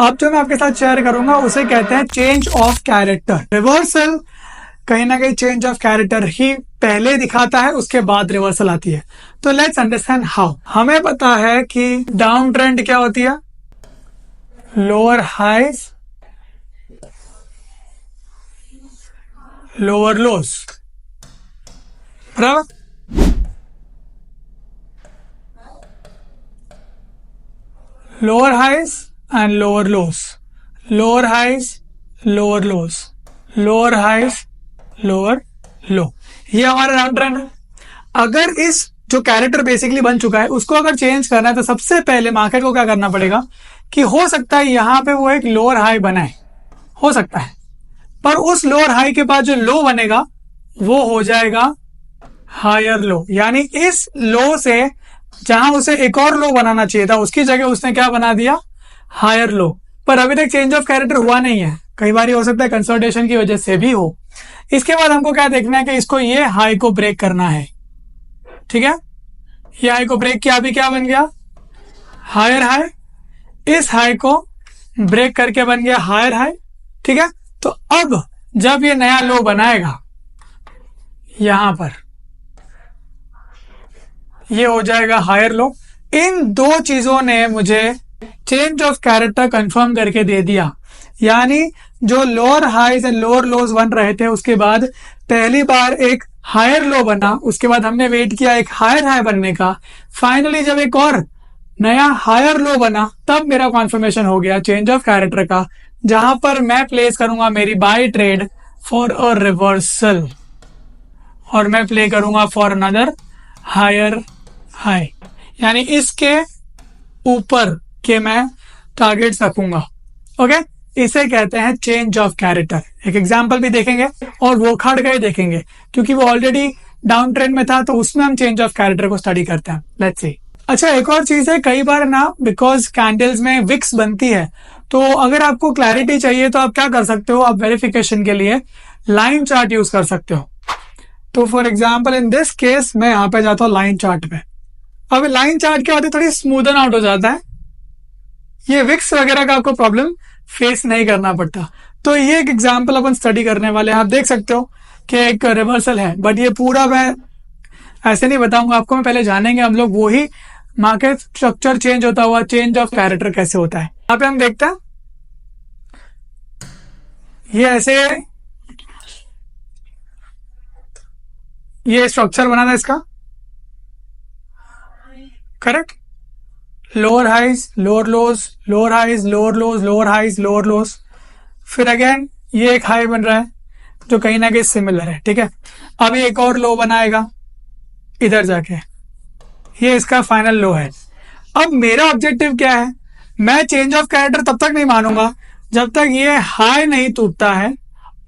अब जो मैं आपके साथ शेयर करूंगा उसे कहते हैं चेंज ऑफ कैरेक्टर। रिवर्सल कहीं ना कहीं चेंज ऑफ कैरेक्टर ही पहले दिखाता है, उसके बाद रिवर्सल आती है। तो लेट्स अंडरस्टैंड हाउ। हमें पता है कि डाउन ट्रेंड क्या होती है, लोअर हाइज लोअर लोस, बराबर। Lower highs and lower lows, lower highs lower lows, lower highs lower low, ये हमारा डाउन ट्रेंड है। अगर इस जो कैरेक्टर बेसिकली बन चुका है उसको अगर चेंज करना है तो सबसे पहले मार्केट को क्या करना पड़ेगा कि हो सकता है यहां पे वो एक लोअर हाई बनाए, हो सकता है, पर उस लोअर हाई के बाद जो लो बनेगा वो हो जाएगा हायर लो। यानी इस लो से जहां उसे एक और लो बनाना चाहिए था उसकी जगह उसने क्या बना दिया, हायर लो। पर अभी तक चेंज ऑफ कैरेक्टर हुआ नहीं है, कई बार हो सकता है कंसोलिडेशन की वजह से भी हो। इसके बाद हमको क्या देखना है कि इसको ये हाई को ब्रेक करना है, ठीक है। ये हाई को ब्रेक किया, अभी क्या बन गया, हायर हाई। इस हाई को ब्रेक करके बन गया हायर हाई, ठीक है। तो अब जब ये नया लो बनाएगा यहां पर, ये हो जाएगा हायर लो। इन दो चीजों ने मुझे चेंज ऑफ कैरेक्टर कंफर्म करके दे दिया। यानी जो lower highs and lower lows बन रहे थे उसके बाद पहली बार एक हायर लो बना, उसके बाद हमने वेट किया एक हायर हाई बनने का, फाइनली जब एक और नया हायर लो बना तब मेरा कॉन्फर्मेशन हो गया चेंज ऑफ कैरेक्टर का, जहां पर मैं प्लेस करूंगा मेरी buy trade for a reversal और मैं प्ले करूंगा फॉर अनदर हायर हाई। यानी इसके ऊपर के मैं टारगेट रखूंगा, ओके। इसे कहते हैं चेंज ऑफ कैरेक्टर। एक एग्जांपल भी देखेंगे और वो खड़ गए देखेंगे क्योंकि वो ऑलरेडी डाउन ट्रेंड में था, तो उसमें हम चेंज ऑफ कैरेक्टर को स्टडी करते हैं। Let's see. अच्छा, एक और चीज है, कई बार ना बिकॉज कैंडल्स में विक्स बनती है, तो अगर आपको क्लैरिटी चाहिए तो आप क्या कर सकते हो, आप वेरिफिकेशन के लिए लाइन चार्ट यूज कर सकते हो। तो for example in this case मैं यहाँ पे जाता हूँ लाइन चार्ट पे। अब लाइन चार्ट क्या होती है, थोड़ी स्मूदन आउट हो जाता है, ये विक्स वगैरह का आपको प्रॉब्लम फेस नहीं करना पड़ता। तो ये एक एग्जांपल अपन स्टडी करने वाले हैं। आप देख सकते हो कि एक रिवर्सल है, बट ये पूरा मैं ऐसे नहीं बताऊंगा आपको, मैं पहले जानेंगे हम लोग वही मार्केट स्ट्रक्चर चेंज होता हुआ चेंज ऑफ कैरेक्टर कैसे होता है। यहाँ पे हम देखते हैं ये ऐसे ये स्ट्रक्चर बना था इसका, correct. Lower highs lower lows, lower highs lower lows, lower highs lower lows, फिर अगेन ये एक हाई बन रहा है जो कहीं ना कहीं सिमिलर है, ठीक है। अब ये एक और लो बनाएगा इधर जाके, ये इसका फाइनल लो है। अब मेरा ऑब्जेक्टिव क्या है, मैं चेंज ऑफ कैरेक्टर तब तक नहीं मानूंगा जब तक ये हाई नहीं टूटता है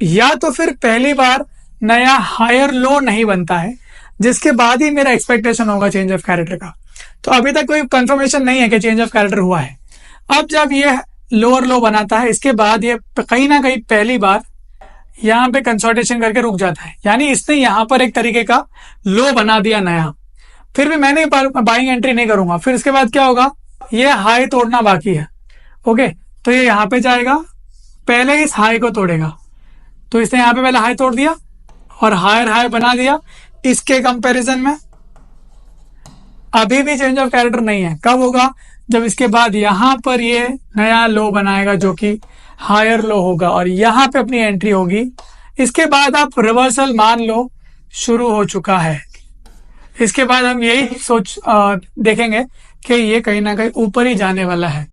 या तो फिर पहली बार नया हायर लो नहीं बनता है, जिसके बाद ही मेरा एक्सपेक्टेशन होगा चेंज ऑफ कैरेक्टर का। तो अभी तक कोई कंफर्मेशन नहीं है कि चेंज ऑफ कैरेक्टर हुआ है। अब जब ये लोअर लो बनाता है इसके बाद ये कहीं ना कहीं पहली बार यहाँ पे कंसोलिडेशन करके रुक जाता है, यानी इसने यहाँ पर एक तरीके का लो बना दिया नया। फिर भी मैंने बाइंग एंट्री नहीं करूंगा, फिर इसके बाद क्या होगा, ये हाई तोड़ना बाकी है, ओके। तो ये यहाँ पे जाएगा, पहले इस हाई को तोड़ेगा, तो इसने यहाँ पे पहले हाई तोड़ दिया और हायर हाई बना दिया। इसके कंपैरिजन में अभी भी चेंज ऑफ कैरेक्टर नहीं है। कब होगा, जब इसके बाद यहां पर ये नया लो बनाएगा जो कि हायर लो होगा और यहां पे अपनी एंट्री होगी। इसके बाद आप रिवर्सल मान लो शुरू हो चुका है। इसके बाद हम यही देखेंगे कि ये कहीं ना कहीं ऊपर ही जाने वाला है।